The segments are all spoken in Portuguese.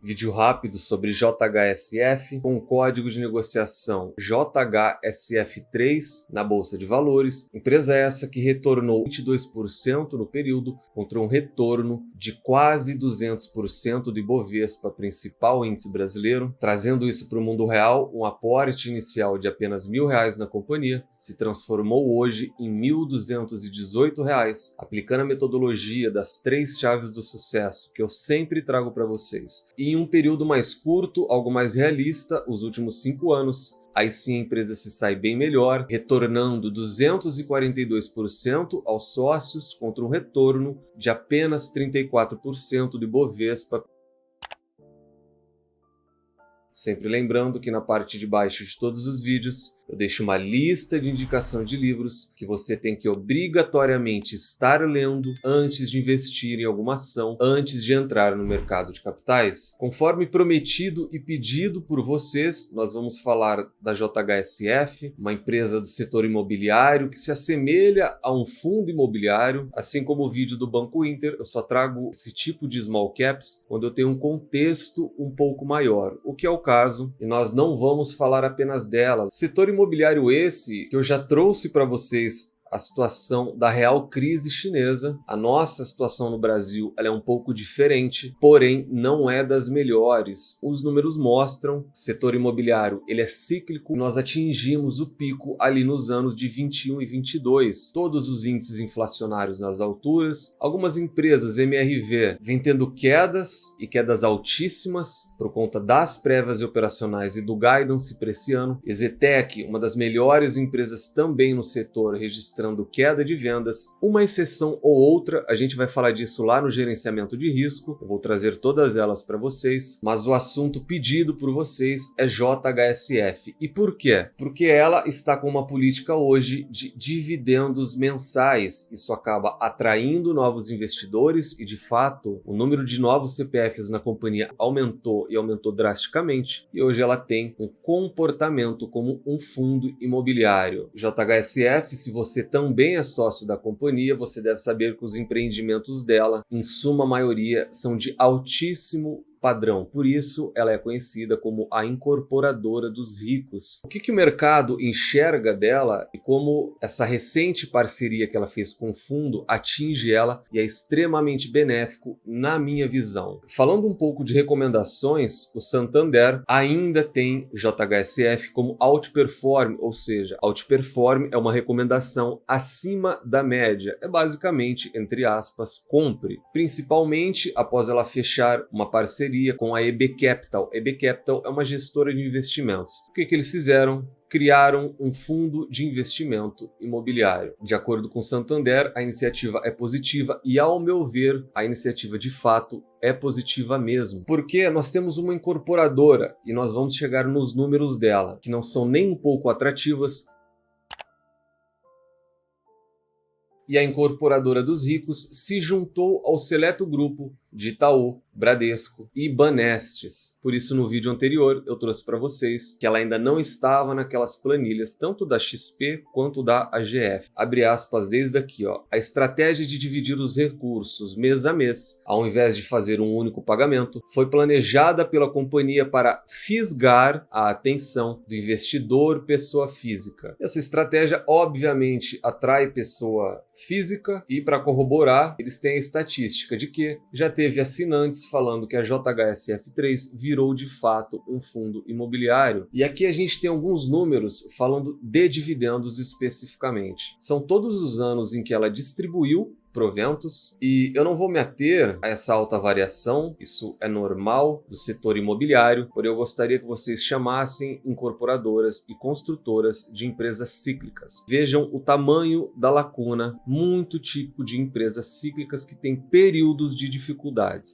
Vídeo rápido sobre JHSF com o código de negociação JHSF3 na Bolsa de Valores. Empresa essa que retornou 22% no período contra um retorno de quase 200% do Ibovespa, principal índice brasileiro. Trazendo isso para o mundo real, um aporte inicial de apenas R$1.000 na companhia se transformou hoje em R$1.218, aplicando a metodologia das 3 chaves do sucesso que eu sempre trago para vocês. E em um período mais curto, algo mais realista, os últimos 5 anos, aí sim a empresa se sai bem melhor, retornando 242% aos sócios contra um retorno de apenas 34% do Ibovespa. Sempre lembrando que na parte de baixo de todos os vídeos eu deixo uma lista de indicação de livros que você tem que obrigatoriamente estar lendo antes de investir em alguma ação, antes de entrar no mercado de capitais. Conforme prometido e pedido por vocês, nós vamos falar da JHSF, uma empresa do setor imobiliário que se assemelha a um fundo imobiliário. Assim como o vídeo do Banco Inter, eu só trago esse tipo de small caps quando eu tenho um contexto um pouco maior, o que é o caso, e nós não vamos falar apenas delas. Setor imobiliário esse que eu já trouxe para vocês a situação da real crise chinesa. A nossa situação no Brasil ela é um pouco diferente, porém não é das melhores. Os números mostram, o setor imobiliário ele é cíclico, nós atingimos o pico ali nos anos de 21 e 22. Todos os índices inflacionários nas alturas, algumas empresas MRV vêm tendo quedas e quedas altíssimas por conta das prévias operacionais e do guidance para esse ano. Exetec, uma das melhores empresas também no setor, registrando queda de vendas. Uma exceção ou outra, a gente vai falar disso lá no gerenciamento de risco, eu vou trazer todas elas para vocês, mas o assunto pedido por vocês é JHSF. E por quê? Porque ela está com uma política hoje de dividendos mensais. Isso acaba atraindo novos investidores e, de fato, o número de novos CPFs na companhia aumentou e aumentou drasticamente, e hoje ela tem um comportamento como um fundo imobiliário. JHSF, se você também é sócio da companhia, você deve saber que os empreendimentos dela, em suma maioria, são de altíssimo padrão. Por isso, ela é conhecida como a incorporadora dos ricos. O que o mercado enxerga dela e como essa recente parceria que ela fez com o fundo atinge ela e é extremamente benéfico na minha visão. Falando um pouco de recomendações, o Santander ainda tem o JHSF como outperform, ou seja, outperform é uma recomendação acima da média. É basicamente, entre aspas, compre. Principalmente após ela fechar uma parceria com a EB Capital. EB Capital é uma gestora de investimentos. O que eles fizeram? Criaram um fundo de investimento imobiliário. De acordo com o Santander, a iniciativa é positiva e, ao meu ver, a iniciativa de fato é positiva mesmo. Porque nós temos uma incorporadora e nós vamos chegar nos números dela, que não são nem um pouco atrativas. E a incorporadora dos ricos se juntou ao seleto grupo de Itaú, Bradesco e Banestes. Por isso, no vídeo anterior, eu trouxe para vocês que ela ainda não estava naquelas planilhas, tanto da XP quanto da AGF. Abre aspas desde aqui, ó. A estratégia de dividir os recursos mês a mês, ao invés de fazer um único pagamento, foi planejada pela companhia para fisgar a atenção do investidor pessoa física. Essa estratégia, obviamente, atrai pessoa física e, para corroborar, eles têm a estatística de que já teve assinantes falando que a JHSF3 virou de fato um fundo imobiliário. E aqui a gente tem alguns números falando de dividendos especificamente. São todos os anos em que ela distribuiu proventos, e eu não vou me ater a essa alta variação, isso é normal do setor imobiliário, porém eu gostaria que vocês chamassem incorporadoras e construtoras de empresas cíclicas. Vejam o tamanho da lacuna, muito típico de empresas cíclicas que têm períodos de dificuldades.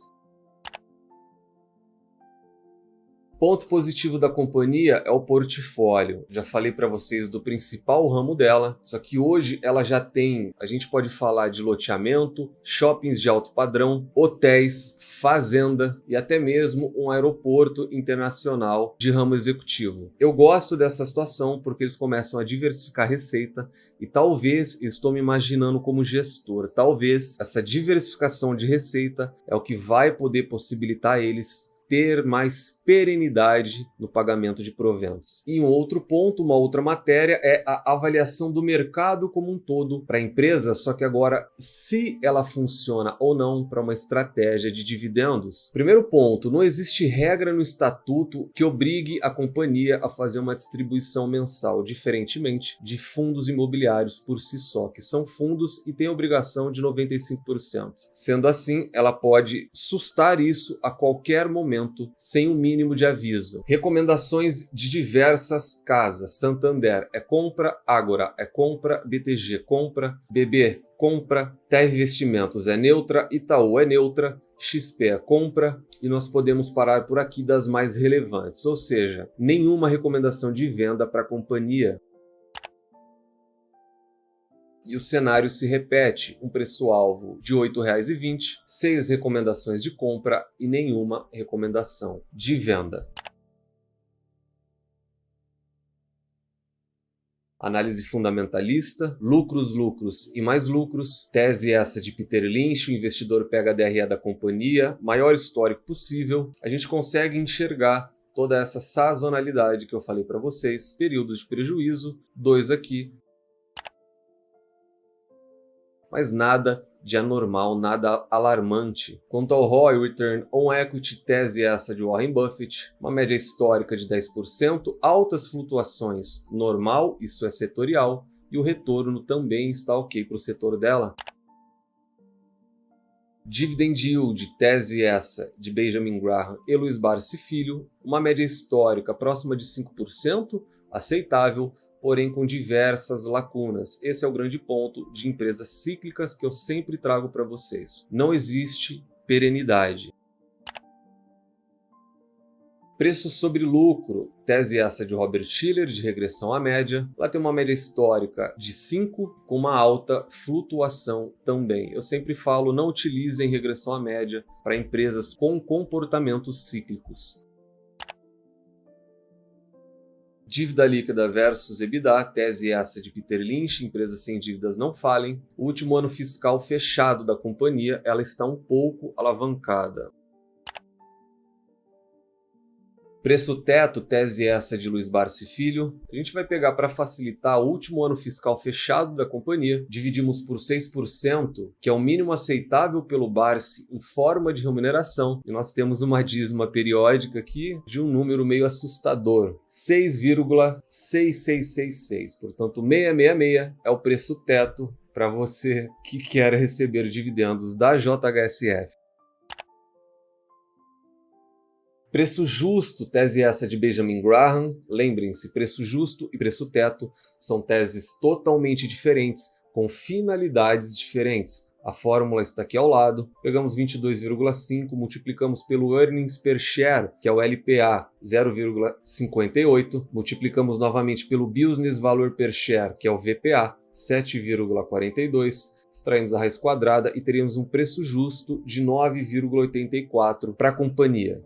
Ponto positivo da companhia é o portfólio. Já falei para vocês do principal ramo dela, só que hoje ela já tem, a gente pode falar de loteamento, shoppings de alto padrão, hotéis, fazenda e até mesmo um aeroporto internacional de ramo executivo. Eu gosto dessa situação porque eles começam a diversificar a receita e talvez, eu estou me imaginando como gestor, talvez essa diversificação de receita é o que vai poder possibilitar eles ter mais perenidade no pagamento de proventos. E um outro ponto, uma outra matéria, é a avaliação do mercado como um todo para a empresa, só que agora se ela funciona ou não para uma estratégia de dividendos. Primeiro ponto, não existe regra no estatuto que obrigue a companhia a fazer uma distribuição mensal, diferentemente de fundos imobiliários por si só, que são fundos e têm obrigação de 95%. Sendo assim, ela pode sustar isso a qualquer momento, sem um mínimo de aviso. Recomendações de diversas casas: Santander é compra, Ágora é compra, BTG compra, BB compra, TR Investimentos é neutra, Itaú é neutra, XP é compra, e nós podemos parar por aqui das mais relevantes, ou seja, nenhuma recomendação de venda para a companhia. E o cenário se repete, um preço-alvo de R$ 8,20, 6 recomendações de compra e nenhuma recomendação de venda. Análise fundamentalista, lucros, lucros e mais lucros, tese essa de Peter Lynch, o investidor pega a DRE da companhia, maior histórico possível, a gente consegue enxergar toda essa sazonalidade que eu falei para vocês, períodos de prejuízo, 2 aqui, mas nada de anormal, nada alarmante. Quanto ao ROI, Return on Equity, tese essa de Warren Buffett, uma média histórica de 10%, altas flutuações, normal, isso é setorial, e o retorno também está ok para o setor dela. Dividend Yield, tese essa de Benjamin Graham e Luiz Barsi Filho, uma média histórica próxima de 5%, aceitável, porém com diversas lacunas. Esse é o grande ponto de empresas cíclicas que eu sempre trago para vocês. Não existe perenidade. Preço sobre lucro, tese essa de Robert Shiller, de regressão à média. Lá tem uma média histórica de 5, com uma alta flutuação também. Eu sempre falo, não utilizem regressão à média para empresas com comportamentos cíclicos. Dívida líquida versus EBITDA, tese essa de Peter Lynch, empresas sem dívidas não falem. O último ano fiscal fechado da companhia, ela está um pouco alavancada. Preço teto, tese essa de Luiz Barsi Filho. A gente vai pegar para facilitar o último ano fiscal fechado da companhia, dividimos por 6%, que é o mínimo aceitável pelo Barsi em forma de remuneração, e nós temos uma dízima periódica aqui de um número meio assustador, 6,6666. Portanto, 666 é o preço teto para você que quer receber dividendos da JHSF. Preço justo, tese essa de Benjamin Graham. Lembrem-se, preço justo e preço teto são teses totalmente diferentes, com finalidades diferentes. A fórmula está aqui ao lado. Pegamos 22,5, multiplicamos pelo Earnings Per Share, que é o LPA, 0,58. Multiplicamos novamente pelo Business Value Per Share, que é o VPA, 7,42. Extraímos a raiz quadrada e teríamos um preço justo de 9,84 para a companhia.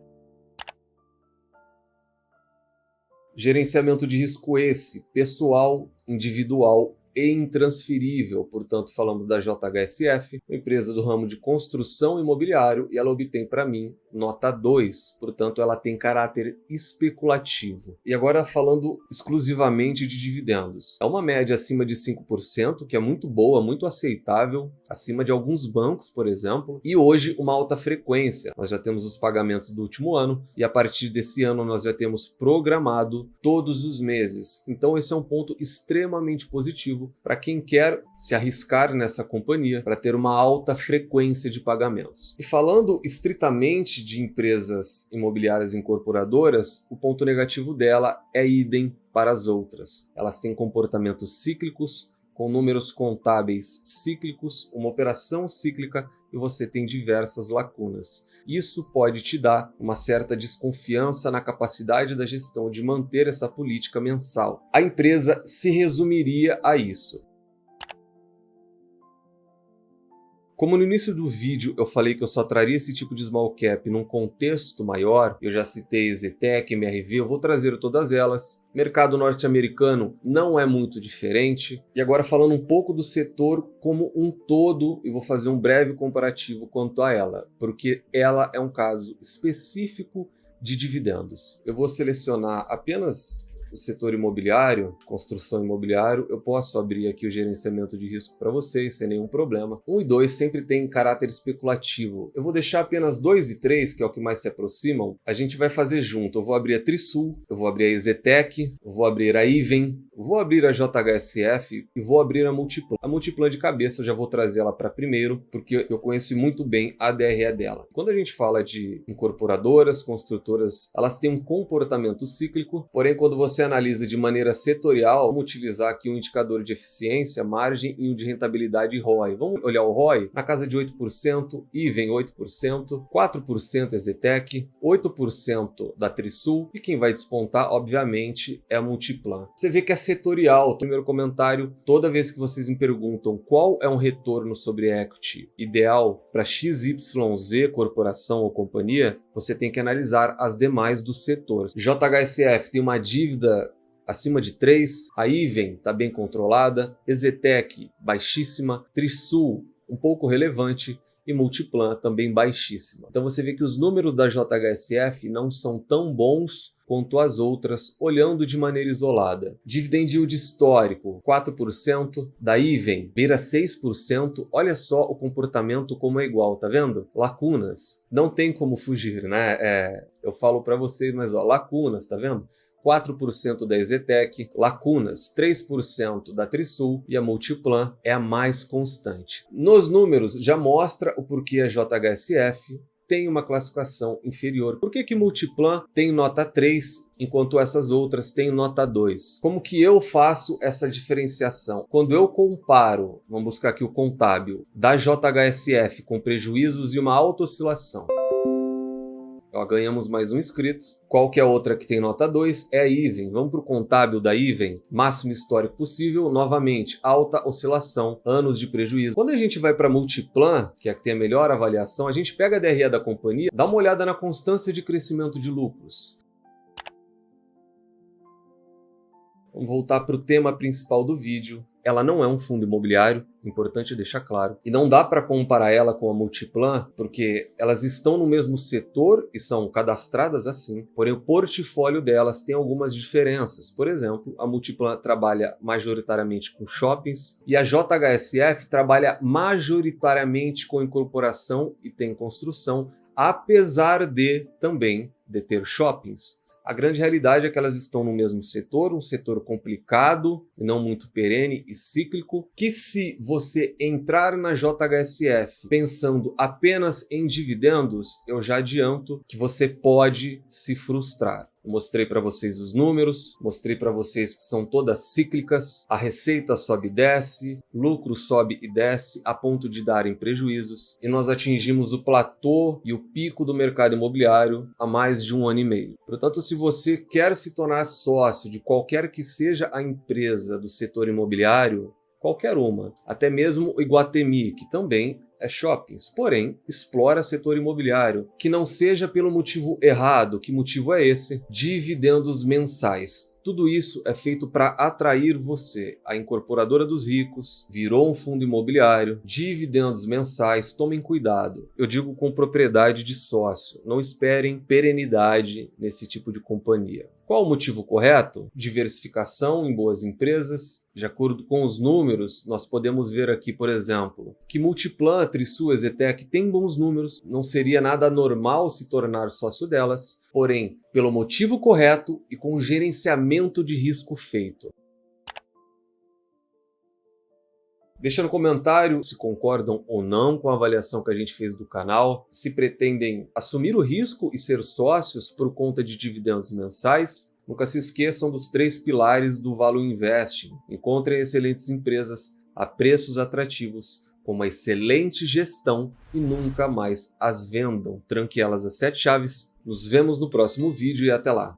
Gerenciamento de risco esse, pessoal, individual e intransferível. Portanto, falamos da JHSF, uma empresa do ramo de construção imobiliário, e ela obtém para mim nota 2. Portanto, ela tem caráter especulativo. E agora falando exclusivamente de dividendos. É uma média acima de 5%, que é muito boa, muito aceitável, acima de alguns bancos, por exemplo, e hoje uma alta frequência. Nós já temos os pagamentos do último ano e a partir desse ano nós já temos programado todos os meses. Então esse é um ponto extremamente positivo para quem quer se arriscar nessa companhia para ter uma alta frequência de pagamentos. E falando estritamente de empresas imobiliárias incorporadoras, o ponto negativo dela é idem para as outras. Elas têm comportamentos cíclicos, com números contábeis cíclicos, uma operação cíclica, e você tem diversas lacunas. Isso pode te dar uma certa desconfiança na capacidade da gestão de manter essa política mensal. A empresa se resumiria a isso. Como no início do vídeo eu falei que eu só traria esse tipo de small cap num contexto maior, eu já citei EZTEC, MRV, eu vou trazer todas elas. Mercado norte-americano não é muito diferente. E agora falando um pouco do setor como um todo, e vou fazer um breve comparativo quanto a ela, porque ela é um caso específico de dividendos. Eu vou selecionar apenas o setor imobiliário, construção imobiliário. Eu posso abrir aqui o gerenciamento de risco para vocês sem nenhum problema. 1 e 2 sempre tem caráter especulativo. Eu vou deixar apenas 2 e 3, que é o que mais se aproximam. A gente vai fazer junto. Eu vou abrir a Trisul, eu vou abrir a EZTEC, eu vou abrir a Iven, vou abrir a JHSF e vou abrir a Multiplan. A Multiplan de cabeça eu já vou trazer ela para primeiro, porque eu conheço muito bem a DRE dela. Quando a gente fala de incorporadoras, construtoras, elas têm um comportamento cíclico, porém quando você analisa de maneira setorial, vamos utilizar aqui um indicador de eficiência, margem e um de rentabilidade ROI. Vamos olhar o ROI na casa de 8%, Iven 8%, 4% EZTEC, 8% da Trisul e quem vai despontar, obviamente, é a Multiplan. Você vê que é setorial. Primeiro comentário, toda vez que vocês me perguntam qual é um retorno sobre equity ideal para XYZ corporação ou companhia, você tem que analisar as demais do setor. JHSF tem uma dívida acima de 3, a Iven está bem controlada, EZTEC baixíssima, Trisul um pouco relevante e Multiplan também baixíssima. Então você vê que os números da JHSF não são tão bons quanto as outras, olhando de maneira isolada. Dividend yield histórico, 4%, da Iven, beira 6%, olha só o comportamento como é igual, tá vendo? Lacunas, não tem como fugir, né? Eu falo para vocês, mas ó, lacunas, tá vendo? 4% da EZTEC, lacunas 3% da Trisul e a Multiplan é a mais constante. Nos números já mostra o porquê a JHSF tem uma classificação inferior. Por que que Multiplan tem nota 3, enquanto essas outras têm nota 2? Como que eu faço essa diferenciação? Quando eu comparo, vamos buscar aqui o contábil, da JHSF com prejuízos e uma alta oscilação. Ó, ganhamos mais um inscrito. Qual que é a outra que tem nota 2? É a Iven. Vamos para o contábil da Iven. Máximo histórico possível. Novamente, alta oscilação, anos de prejuízo. Quando a gente vai para a Multiplan, que é a que tem a melhor avaliação, a gente pega a DRE da companhia, dá uma olhada na constância de crescimento de lucros. Vamos voltar para o tema principal do vídeo. Ela não é um fundo imobiliário, importante deixar claro. E não dá para comparar ela com a Multiplan, porque elas estão no mesmo setor e são cadastradas assim. Porém, o portfólio delas tem algumas diferenças. Por exemplo, a Multiplan trabalha majoritariamente com shoppings e a JHSF trabalha majoritariamente com incorporação e tem construção, apesar de também ter shoppings. A grande realidade é que elas estão no mesmo setor, um setor complicado, não muito perene e cíclico, que se você entrar na JHSF pensando apenas em dividendos, eu já adianto que você pode se frustrar. Eu mostrei para vocês os números, mostrei para vocês que são todas cíclicas, a receita sobe e desce, lucro sobe e desce a ponto de darem prejuízos e nós atingimos o platô e o pico do mercado imobiliário há mais de 1 ano e meio. Portanto, se você quer se tornar sócio de qualquer que seja a empresa do setor imobiliário, qualquer uma, até mesmo o Iguatemi, que também é shoppings, porém explora setor imobiliário, que não seja pelo motivo errado. Que motivo é esse? Dividendos mensais. Tudo isso é feito para atrair você. A incorporadora dos ricos virou um fundo imobiliário, dividendos mensais, tomem cuidado. Eu digo com propriedade de sócio, não esperem perenidade nesse tipo de companhia. Qual o motivo correto? Diversificação em boas empresas. De acordo com os números, nós podemos ver aqui, por exemplo, que Multiplan, Trisul, EZTEC têm bons números. Não seria nada anormal se tornar sócio delas, porém, pelo motivo correto e com o gerenciamento de risco feito. Deixa no comentário se concordam ou não com a avaliação que a gente fez do canal, se pretendem assumir o risco e ser sócios por conta de dividendos mensais. Nunca se esqueçam dos 3 pilares do Value Investing. Encontrem excelentes empresas a preços atrativos, com uma excelente gestão e nunca mais as vendam. Tranque elas às 7 chaves. Nos vemos no próximo vídeo e até lá.